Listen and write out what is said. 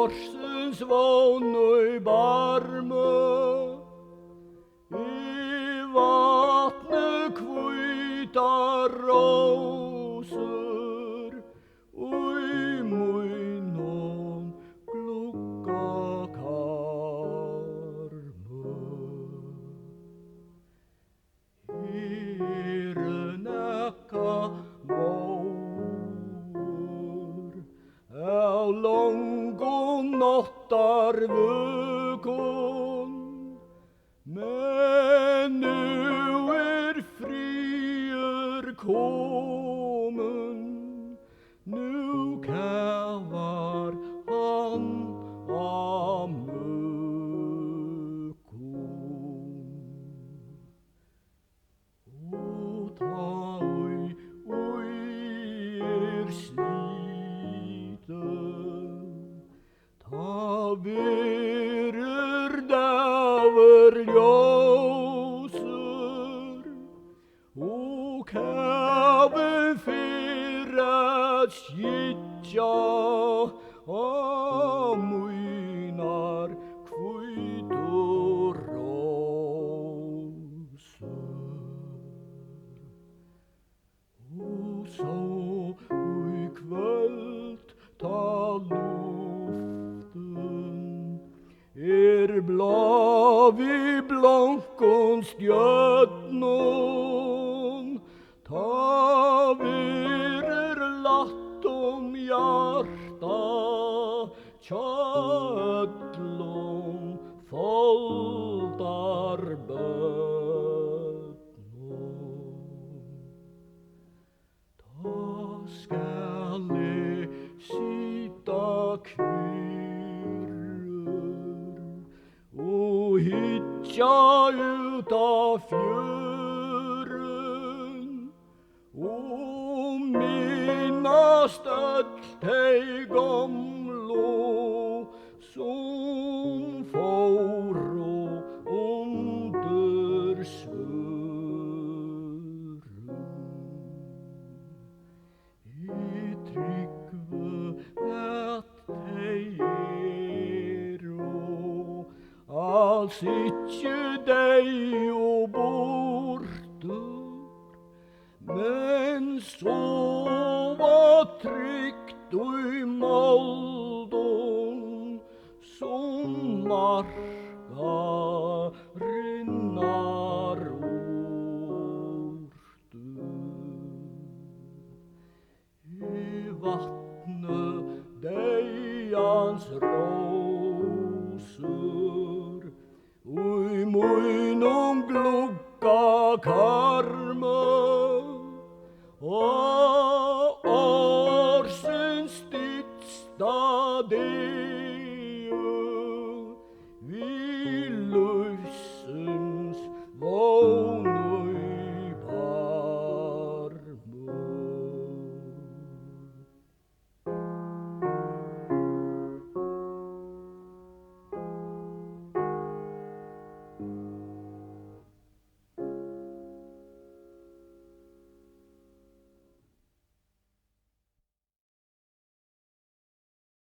Årsens vån og barme, i vatnet kvita roser, og i munnen glugga karme. Nekka mór av longum náttarvökum, men nú friður komin, nú kævar hann á mökum. Og ta sliten, ta verur dagur ljósur, og kæve fyrir að sitja á mínar hvítu rósur. Og så í kvöld ta luften blá við blankum stjörnum, ta verur látt hjarta hjá öllum foldarbörnum. Ta skal eg sita kyrr og hyggja ut á fjörun og minnast öll tey gamlu som fóru undir svörun. I tryggve at tey eru alls ikkje dei og bortur, men sova trygt i moldum som marka rinnar urtur. I vatne deians rósur, og i munnum glugga karme, og årsins stytsta